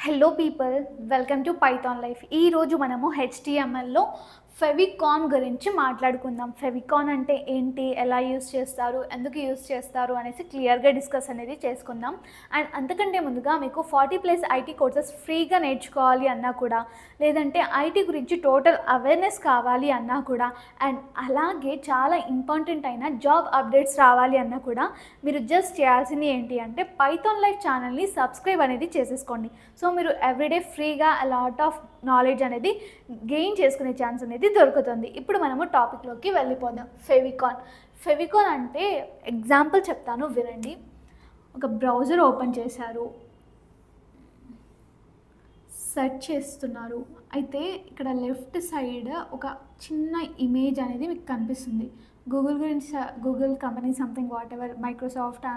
Hello people, welcome to Python life. ఈరోజు మనము హెచ్టిఎంఎల్లో ఫెవికాన్ గురించి మాట్లాడుకుందాం. ఫెవికాన్ అంటే ఏంటి, ఎలా యూస్ చేస్తారు, ఎందుకు యూస్ చేస్తారు అనేసి క్లియర్గా డిస్కస్ అనేది చేసుకుందాం. అండ్ అంతకంటే ముందుగా మీకు 40+ ఐటీ కోర్సెస్ ఫ్రీగా నేర్చుకోవాలి అన్నా కూడా, లేదంటే ఐటీ గురించి టోటల్ అవేర్నెస్ కావాలి అన్నా కూడా, అండ్ అలాగే చాలా ఇంపార్టెంట్ అయిన జాబ్ అప్డేట్స్ రావాలి అన్నా కూడా మీరు జస్ట్ చేయాల్సింది ఏంటి అంటే పైథాన్ లైఫ్ ఛానల్ని సబ్స్క్రైబ్ అనేది చేసేసుకోండి. సో మీరు ఎవ్రీడే ఫ్రీగా లాట్ ఆఫ్ నాలెడ్జ్ అనేది గెయిన్ చేసుకునే ఛాన్స్ అనేది దొరుకుతుంది. ఇప్పుడు మనము టాపిక్లోకి వెళ్ళిపోదాం. ఫెవికాన్ అంటే ఎగ్జాంపుల్ చెప్తాను, వినండి. ఒక బ్రౌజర్ ఓపెన్ చేశారు, సెర్చ్ చేస్తున్నారు. అయితే ఇక్కడ లెఫ్ట్ సైడ్ ఒక చిన్న ఇమేజ్ అనేది మీకు కనిపిస్తుంది. గూగుల్ గురించి, Google company something what ever, Microsoft,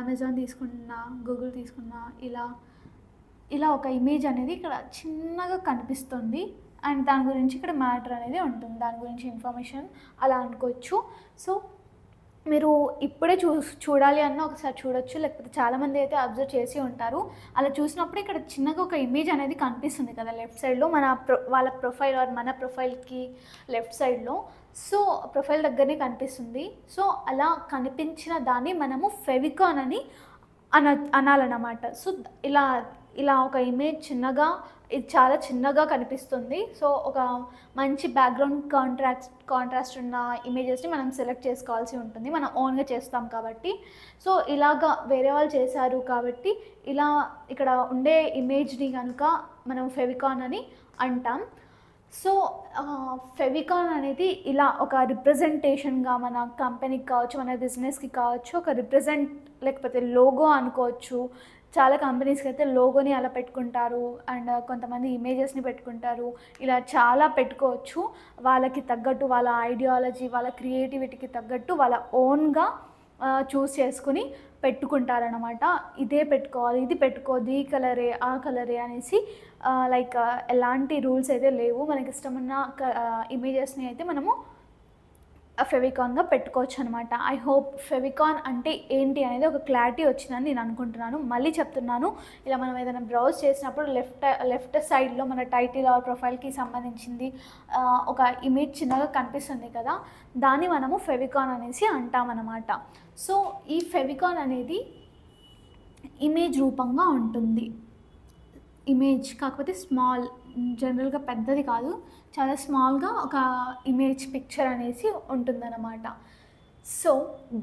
Amazon తీసుకున్నా, గూగుల్ తీసుకున్నా, ఇలా ఒక ఇమేజ్ అనేది ఇక్కడ చిన్నగా కనిపిస్తుంది. అండ్ దాని గురించి ఇక్కడ మ్యాటర్ అనేది ఉంటుంది, దాని గురించి ఇన్ఫర్మేషన్ అలా అనుకోవచ్చు. సో మీరు ఇప్పుడే చూడాలి అన్న ఒకసారి చూడొచ్చు, లేకపోతే చాలామంది అయితే అబ్జర్వ్ చేసి ఉంటారు. అలా చూసినప్పుడు ఇక్కడ చిన్నగా ఒక ఇమేజ్ అనేది కనిపిస్తుంది కదా లెఫ్ట్ సైడ్లో, వాళ్ళ ప్రొఫైల్ ఆర్ మన ప్రొఫైల్కి లెఫ్ట్ సైడ్లో. సో ప్రొఫైల్ దగ్గరనే కనిపిస్తుంది. సో అలా కనిపించిన దాన్ని మనము ఫెవికాన్ అని అనాలన్నమాట. సో ఇలా ఒక ఇమేజ్ చిన్నగా, ఇది చాలా చిన్నగా కనిపిస్తుంది. సో ఒక మంచి బ్యాక్గ్రౌండ్ కాంట్రాస్ట్ ఉన్న ఇమేజెస్ని మనం సెలెక్ట్ చేసుకోవాల్సి ఉంటుంది, మనం ఓన్గా చేస్తాం కాబట్టి. సో ఇలాగా వేరే వాళ్ళు చేశారు కాబట్టి ఇలా ఇక్కడ ఉండే ఇమేజ్ని కనుక మనం ఫెవికాన్ అని అంటాం. సో ఫెవికాన్ అనేది ఇలా ఒక రిప్రజెంటేషన్గా మన కంపెనీకి కావచ్చు, మన బిజినెస్కి కావచ్చు, ఒక లేకపోతే లోగో అనుకోవచ్చు. చాలా కంపెనీస్కి అయితే లోగోని అలా పెట్టుకుంటారు, అండ్ కొంతమంది ఇమేజెస్ని పెట్టుకుంటారు. ఇలా చాలా పెట్టుకోవచ్చు, వాళ్ళకి తగ్గట్టు, వాళ్ళ ఐడియాలజీ, వాళ్ళ క్రియేటివిటీకి తగ్గట్టు వాళ్ళ ఓన్గా చూస్ చేసుకుని పెట్టుకుంటారనమాట. ఇదే పెట్టుకోవాలి, ఇది పెట్టుకోవద్దు, ఈ కలరే, ఆ కలరే అనేసి లైక్ ఎలాంటి రూల్స్ అయితే లేవు. మనకి ఇష్టమున్న ఇమేజెస్ని అయితే మనము ఫెవికాన్గా పెట్టుకోవచ్చు అనమాట. ఐ హోప్ ఫెవికాన్ అంటే ఏంటి అనేది ఒక క్లారిటీ వచ్చిందని నేను అనుకుంటున్నాను. మళ్ళీ చెప్తున్నాను, ఇలా మనం ఏదైనా బ్రౌజ్ చేసినప్పుడు లెఫ్ట్ సైడ్లో మన టైటిల్ ఆర్ ప్రొఫైల్కి సంబంధించింది ఒక ఇమేజ్ చిన్నగా కనిపిస్తుంది కదా, దాన్ని మనము ఫెవికాన్ అనేసి అంటామన్నమాట. సో ఈ ఫెవికాన్ అనేది ఇమేజ్ రూపంగా ఉంటుంది. ఇమేజ్ కాకపోతే స్మాల్, జనరల్గా పెద్దది కాదు, చాలా స్మాల్గా ఒక ఇమేజ్ పిక్చర్ అనేసి ఉంటుందన్నమాట. సో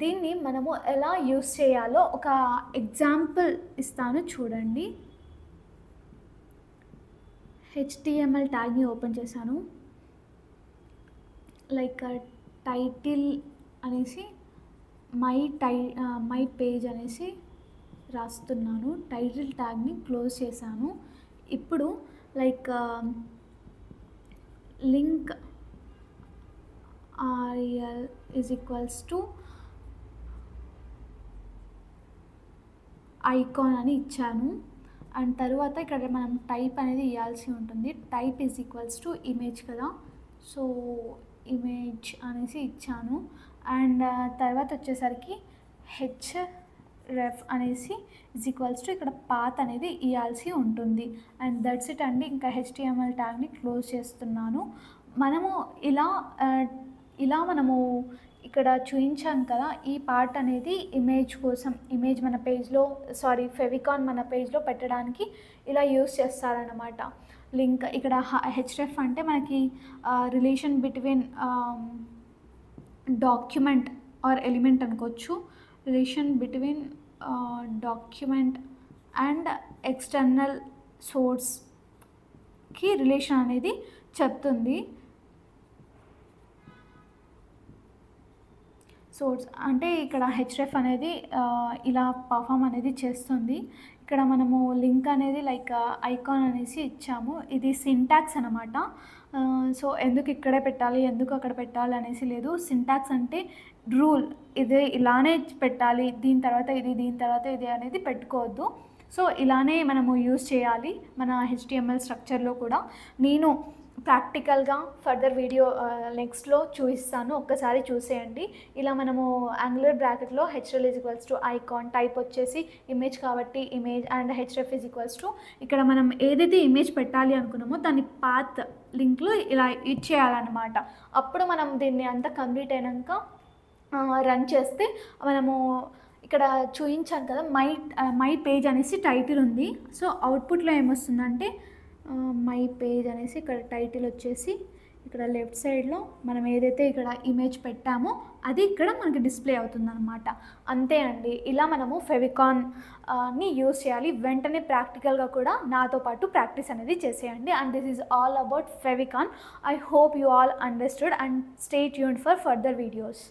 దీన్ని మనము ఎలా యూస్ చేయాలో ఒక ఎగ్జాంపుల్ ఇస్తాను, చూడండి. హెచ్టిఎంఎల్ ట్యాగ్ని ఓపెన్ చేశాను, లైక్ టైటిల్ అనేసి మై పేజ్ అనేసి రాస్తున్నాను. టైటిల్ ట్యాగ్ని క్లోజ్ చేశాను. ఇప్పుడు లైక్ లింక్ REL = ఐకాన్ అని ఇచ్చాను. అండ్ తర్వాత ఇక్కడ మనం టైప్ అనేది ఇవ్వాల్సి ఉంటుంది. టైప్ = ఇమేజ్ కదా, సో ఇమేజ్ అనేసి ఇచ్చాను. అండ్ తర్వాత వచ్చేసరికి href అనేసి = ఇక్కడ పాత్ అనేది ఇవ్వాల్సి ఉంటుంది. అండ్ దట్స్ ఇట్ అండి. ఇంకా HTML ట్యాగ్ని క్లోజ్ చేస్తున్నాను. మనము ఇలా మనము ఇక్కడ చూపించాం కదా, ఈ పార్ట్ అనేది ఇమేజ్ కోసం, ఇమేజ్ మన పేజ్లో, ఫెవికాన్ మన పేజ్లో పెట్టడానికి ఇలా యూస్ చేస్తారనమాట. లింక్ ఇక్కడ href అంటే మనకి relation between document or element అనుకోవచ్చు. Relation between document and external సోర్స్కి రిలేషన్ అనేది చెప్తుంది. సోర్స్ అంటే ఇక్కడ href అనేది ఇలా పర్ఫామ్ అనేది చేస్తుంది. ఇక్కడ మనము లింక్ అనేది లైక్ ఐకాన్ అనేసి ఇచ్చాము. ఇది సింటాక్స్ అనమాట. సో ఎందుకు ఇక్కడే పెట్టాలి, ఎందుకు అక్కడ పెట్టాలి అనేసి లేదు. సింటాక్స్ అంటే రూల్, ఇదే ఇలానే పెట్టాలి, దీని తర్వాత ఇది, దీని తర్వాత ఇది అనేది పెట్టుకోవద్దు. సో ఇలానే మనము యూజ్ చేయాలి మన HTML స్ట్రక్చర్లో కూడా. నేను ప్రాక్టికల్గా ఫర్దర్ వీడియో నెక్స్ట్లో చూపిస్తాను, ఒక్కసారి చూసేయండి. ఇలా మనము యాంగులర్ బ్రాకెట్లో HL is equals to icon, type వచ్చేసి ఇమేజ్ కాబట్టి image, and HF is equals to ఇక్కడ మనం ఏదైతే ఇమేజ్ పెట్టాలి అనుకున్నామో దాని పాత్ లింక్లో ఇలా ఇచ్చేయాలన్నమాట. అప్పుడు మనం దీన్ని అంతా కంప్లీట్ అయినాక రన్ చేస్తే మనము ఇక్కడ చూపించాను కదా మై పేజ్ అనేసి టైటిల్ ఉంది. సో అవుట్పుట్లో ఏమొస్తుందంటే మై పేజ్ అనేసి ఇక్కడ టైటిల్ వచ్చేసి ఇక్కడ లెఫ్ట్ సైడ్లో మనం ఏదైతే ఇక్కడ ఇమేజ్ పెట్టామో అది ఇక్కడ మనకి డిస్ప్లే అవుతుందన్నమాట. అంతే అండి, ఇలా మనము ఫెవికాన్ని యూస్ చేయాలి. వెంటనే ప్రాక్టికల్గా కూడా నాతో పాటు ప్రాక్టీస్ అనేది చేసేయండి. And this is all about favicon. I hope you all understood and stay tuned for further videos.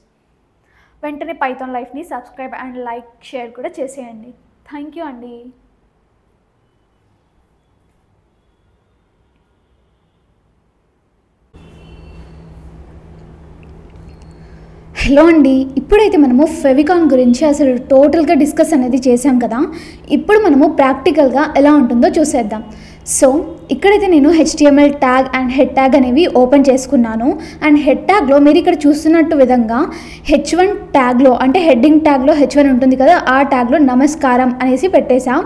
వెంటనే పైథాన్ లైఫ్ని సబ్స్క్రైబ్ అండ్ లైక్ షేర్ కూడా చేసేయండి. థ్యాంక్ యూ అండి. హలో అండి, ఇప్పుడైతే మనము ఫెవికాన్ గురించి అసలు టోటల్గా డిస్కస్ అనేది చేసాం కదా. ఇప్పుడు మనము ప్రాక్టికల్గా ఎలా ఉంటుందో చూసేద్దాం. సో ఇక్కడైతే నేను HTML tag and head tag అనేవి ఓపెన్ చేసుకున్నాను. అండ్ హెడ్ ట్యాగ్లో మీరు ఇక్కడ చూస్తున్నట్టు విధంగా H1 ట్యాగ్లో అంటే హెడ్డింగ్ ట్యాగ్లో H1 ఉంటుంది కదా, ఆ ట్యాగ్లో నమస్కారం అనేసి పెట్టేసా.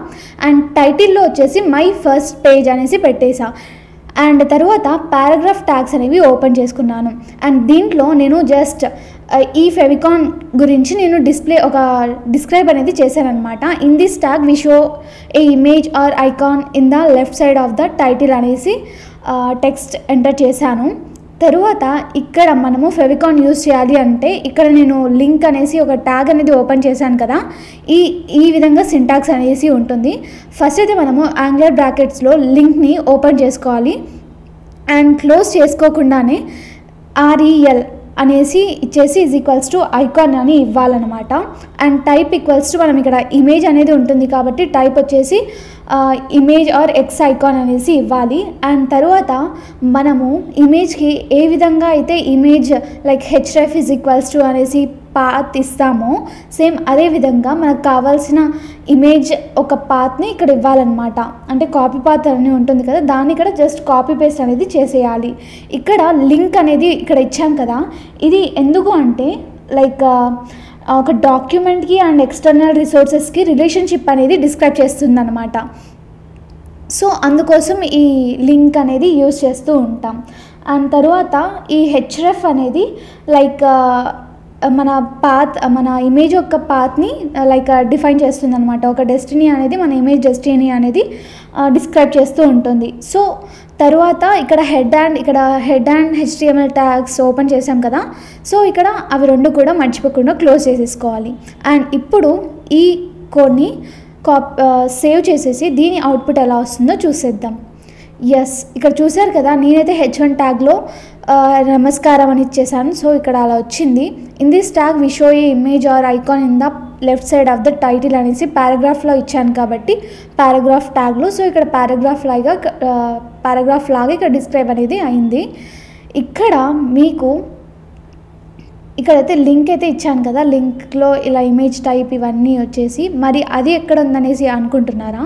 అండ్ టైటిల్లో వచ్చేసి మై ఫస్ట్ పేజ్ అనేసి పెట్టేసా. అండ్ తర్వాత పారాగ్రాఫ్ ట్యాగ్స్ అనేవి ఓపెన్ చేసుకున్నాను. అండ్ దీంట్లో నేను జస్ట్ ఈ ఫెవికాన్ గురించి నేను డిస్క్రైబ్ అనేది చేశానమాట. In this tag we show a image or icon in the left side of the title అనేసి టెక్స్ట్ ఎంటర్ చేశాను. తరువాత ఇక్కడ మనము ఫెవికాన్ యూజ్ చేయాలి అంటే ఇక్కడ నేను లింక్ అనేసి ఒక ట్యాగ్ అనేది ఓపెన్ చేశాను కదా, ఈ విధంగా సింటాక్స్ అనేసి ఉంటుంది. ఫస్ట్ అయితే మనము యాంగులర్ బ్రాకెట్స్లో లింక్ని ఓపెన్ చేసుకోవాలి. అండ్ క్లోజ్ చేసుకోకుండానే REL అనేసి ఇచ్చేసి ఈజ్ ఈక్వల్స్ టు ఐకాన్ అని ఇవ్వాలన్నమాట. అండ్ టైప్ ఈక్వల్స్ టు మనం ఇక్కడ ఇమేజ్ అనేది ఉంటుంది కాబట్టి టైప్ వచ్చేసి ఇమేజ్ ఆర్ ఎక్స్ ఐకాన్ అనేసి ఇవ్వాలి. అండ్ తర్వాత మనము ఇమేజ్కి ఏ విధంగా అయితే image like href is equals to అనేసి పాత్ ఇస్తామో సేమ్ అదే విధంగా మనకు కావాల్సిన ఇమేజ్ ఒక పాత్ని ఇక్కడ ఇవ్వాలన్నమాట. అంటే కాపీ పాత్ అని ఉంటుంది కదా, దాన్ని ఇక్కడ జస్ట్ కాపీ పేస్ట్ అనేది చేసేయాలి. ఇక్కడ లింక్ అనేది ఇక్కడ ఇచ్చాం కదా, ఇది ఎందుకు అంటే లైక్ ఒక డాక్యుమెంట్కి అండ్ ఎక్స్టర్నల్ రిసోర్సెస్కి రిలేషన్షిప్ అనేది డిస్క్రైబ్ చేస్తుందన్నమాట. సో అందుకోసం ఈ లింక్ అనేది యూజ్ చేస్తూ ఉంటాం. అండ్ తర్వాత ఈ href అనేది లైక్ మన ఇమేజ్ యొక్క పాత్ని లైక్ డిఫైన్ చేస్తుంది అనమాట. ఒక డెస్టినీ అనేది మన ఇమేజ్ డెస్టినీ అనేది డిస్క్రైబ్ చేస్తూ ఉంటుంది. సో తర్వాత ఇక్కడ head and HTML tags open చేసాం కదా, సో ఇక్కడ అవి రెండు కూడా మర్చిపోకుండా క్లోజ్ చేసేసుకోవాలి. అండ్ ఇప్పుడు ఈ కోడ్ని సేవ్ చేసేసి దీని అవుట్పుట్ ఎలా వస్తుందో చూసేద్దాం. ఎస్, ఇక్కడ చూసారు కదా, నేనైతే H1 ట్యాగ్లో నమస్కారం అని ఇచ్చేసాను. సో ఇక్కడ అలా వచ్చింది. In this tag we show a image or icon in the left side of the title అనేసి పారాగ్రాఫ్లో ఇచ్చాను కాబట్టి పారాగ్రాఫ్ ట్యాగ్లో. సో ఇక్కడ పారాగ్రాఫ్ లాగా ఇక్కడ డిస్క్రైబ్ అనేది అయింది. ఇక్కడ మీకు ఇక్కడైతే లింక్ అయితే ఇచ్చాను కదా, లింక్లో ఇలా ఇమేజ్ టైప్ ఇవన్నీ వచ్చేసి మరి అది ఎక్కడ ఉందనేసి అనుకుంటున్నారా?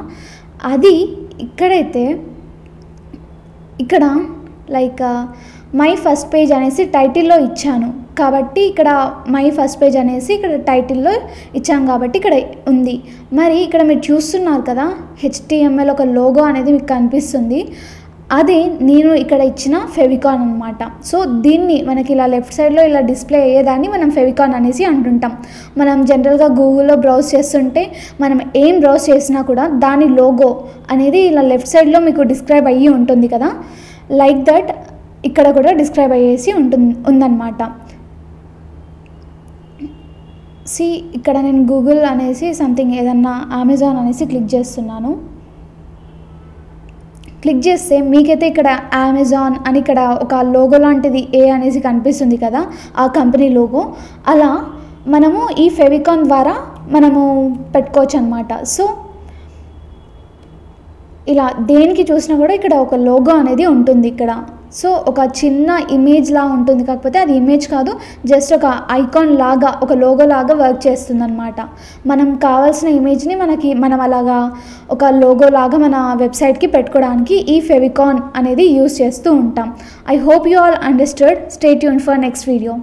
అది ఇక్కడైతే ఇక్కడ లైక్ మై ఫస్ట్ పేజ్ అనేసి టైటిల్లో ఇచ్చాను కాబట్టి ఇక్కడ మై ఫస్ట్ పేజ్ అనేసి ఇక్కడ టైటిల్లో ఇచ్చాం కాబట్టి ఇక్కడ ఉంది. మరి ఇక్కడ మీరు చూస్తున్నారు కదా HTML ఒక లోగో అనేది మీకు కనిపిస్తుంది, అదే నేను ఇక్కడ ఇచ్చిన ఫెవికాన్ అనమాట. సో దీన్ని మనకి ఇలా లెఫ్ట్ సైడ్లో ఇలా డిస్ప్లే అయ్యేదాన్ని మనం ఫెవికాన్ అనేసి అంటుంటాం. మనం జనరల్గా గూగుల్లో బ్రౌజ్ చేస్తుంటే మనం ఏం బ్రౌజ్ చేసినా కూడా దాని లోగో అనేది ఇలా లెఫ్ట్ సైడ్లో మీకు డిస్క్రైబ్ అయ్యి ఉంటుంది కదా, లైక్ దట్ ఇక్కడ కూడా డిస్క్రైబ్ అయ్యేసి ఉందన్నమాట. ఇక్కడ నేను గూగుల్ అనేసి సంథింగ్ ఏదన్నా అమెజాన్ అనేసి క్లిక్ చేస్తున్నాను. క్లిక్ చేస్తే మీకైతే ఇక్కడ అమెజాన్ అని ఇక్కడ ఒక లోగో లాంటిది ఏ అనేసి కనిపిస్తుంది కదా, ఆ కంపెనీ లోగో. అలా మనము ఈ ఫెవికాన్ ద్వారా మనము పెట్టుకోవచ్చు అనమాట. సో ఇలా దేనికి చూసినా కూడా ఇక్కడ ఒక లోగో అనేది ఉంటుంది ఇక్కడ సో ఒక చిన్న ఇమేజ్ లా ఉంటుంది, కాకపోతే అది ఇమేజ్ కాదు, జస్ట్ ఒక ఐకాన్ లాగా, ఒక లోగో లాగా వర్క్ చేస్తుంది అనమాట. మనం కావాల్సిన ఇమేజ్ని మనం అలాగా ఒక లోగో లాగా మన వెబ్సైట్కి పెట్టుకోవడానికి ఈ ఫెవికాన్ అనేది యూస్ చేస్తూ ఉంటాం. I hope you all understood. Stay tuned for next video.